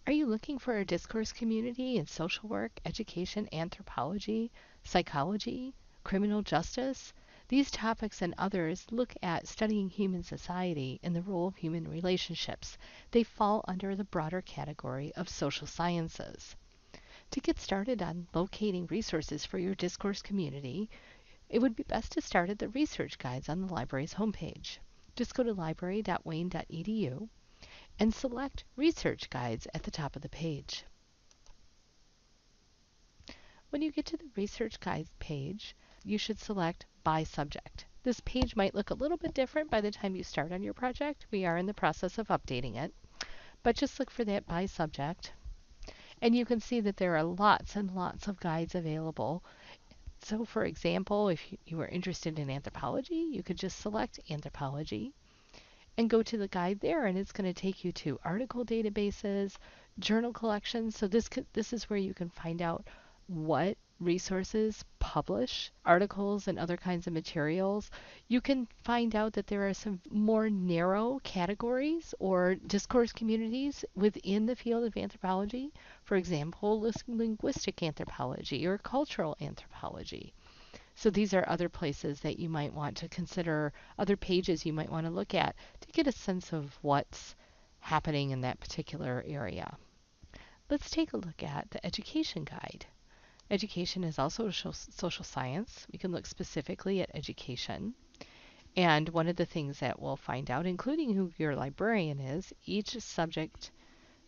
Are you looking for a discourse community in social work, education, anthropology, psychology, criminal justice? These topics and others look at studying human society and the role of human relationships. They fall under the broader category of social sciences. To get started on locating resources for your discourse community, it would be best to start at the research guides on the library's homepage. Just go to library.wayne.edu and select Research Guides at the top of the page. When you get to the Research Guides page, you should select By Subject. This page might look a little bit different by the time you start on your project. We are in the process of updating it, but just look for that By Subject. And you can see that there are lots and lots of guides available. So for example, if you are interested in anthropology, you could just select anthropology and go to the guide there, and it's going to take you to article databases, journal collections. So this is where you can find out what resources publish articles and other kinds of materials. You can find out that there are some more narrow categories or discourse communities within the field of anthropology. For example, linguistic anthropology or cultural anthropology. So these are other places that you might want to consider, other pages you might want to look at to get a sense of what's happening in that particular area. Let's take a look at the education guide. Education is also social science. We can look specifically at education. And one of the things that we'll find out, including who your librarian is, each subject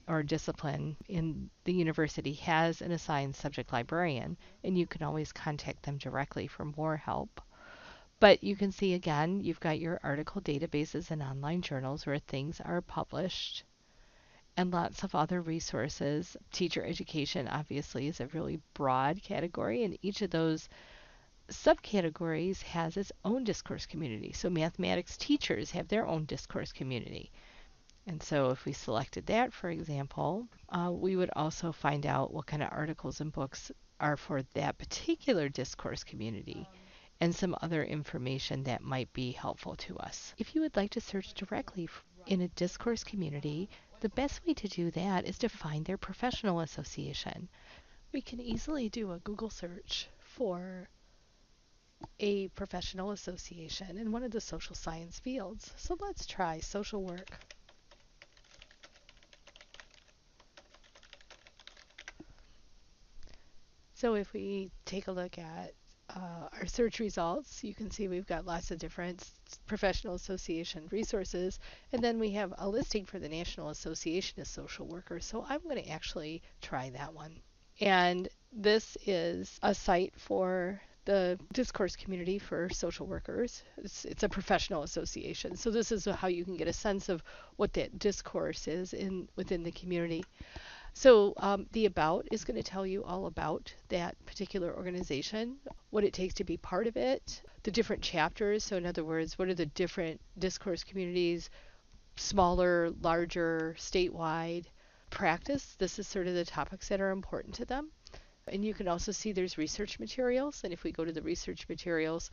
or discipline in the university has an assigned subject librarian, and you can always contact them directly for more help. But you can see again, you've got your article databases and online journals where things are published, and lots of other resources. Teacher education obviously is a really broad category, and each of those subcategories has its own discourse community. So mathematics teachers have their own discourse community. And so if we selected that, for example, we would also find out what kind of articles and books are for that particular discourse community and some other information that might be helpful to us. If you would like to search directly in a discourse community, the best way to do that is to find their professional association. We can easily do a Google search for a professional association in one of the social science fields. So let's try social work. So if we take a look at our search results, you can see we've got lots of different professional association resources, and then we have a listing for the National Association of Social Workers. So I'm going to actually try that one. And this is a site for the discourse community for social workers. It's a professional association. So this is how you can get a sense of what that discourse is within the community. So the About is going to tell you all about that particular organization, what it takes to be part of it, the different chapters. So in other words, what are the different discourse communities, smaller, larger, statewide, practice. This is sort of the topics that are important to them. And you can also see there's research materials. And if we go to the research materials,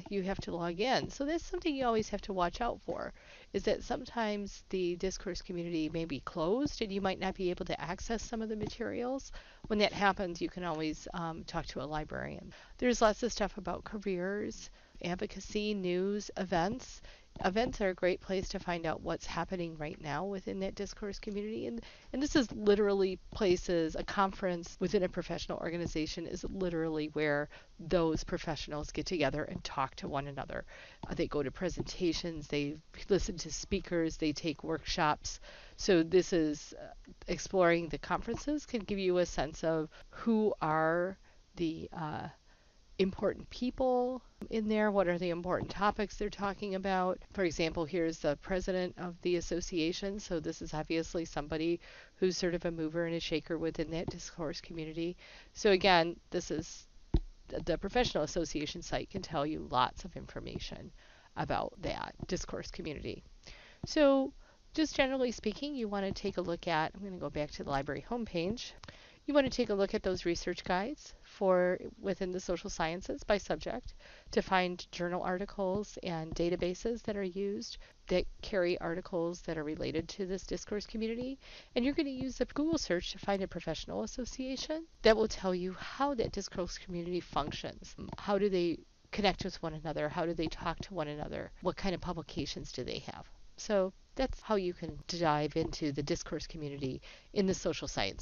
you have to log in. So that's something you always have to watch out for, is that sometimes the discourse community may be closed and you might not be able to access some of the materials. When that happens, you can always talk to a librarian. There's lots of stuff about careers, advocacy, news, events. Events are a great place to find out what's happening right now within that discourse community. And this is literally places, a conference within a professional organization is literally where those professionals get together and talk to one another. They go to presentations, they listen to speakers, they take workshops. So this is exploring the conferences can give you a sense of who are the important people in there, what are the important topics they're talking about. For example, here's the president of the association, so this is obviously somebody who's sort of a mover and a shaker within that discourse community. So again, this is the professional association site can tell you lots of information about that discourse community. So just generally speaking, you want to take a look at, I'm going to go back to the library homepage. You want to take a look at those research guides for within the social sciences by subject to find journal articles and databases that are used that carry articles that are related to this discourse community. And you're going to use the Google search to find a professional association that will tell you how that discourse community functions. How do they connect with one another? How do they talk to one another? What kind of publications do they have? So that's how you can dive into the discourse community in the social science.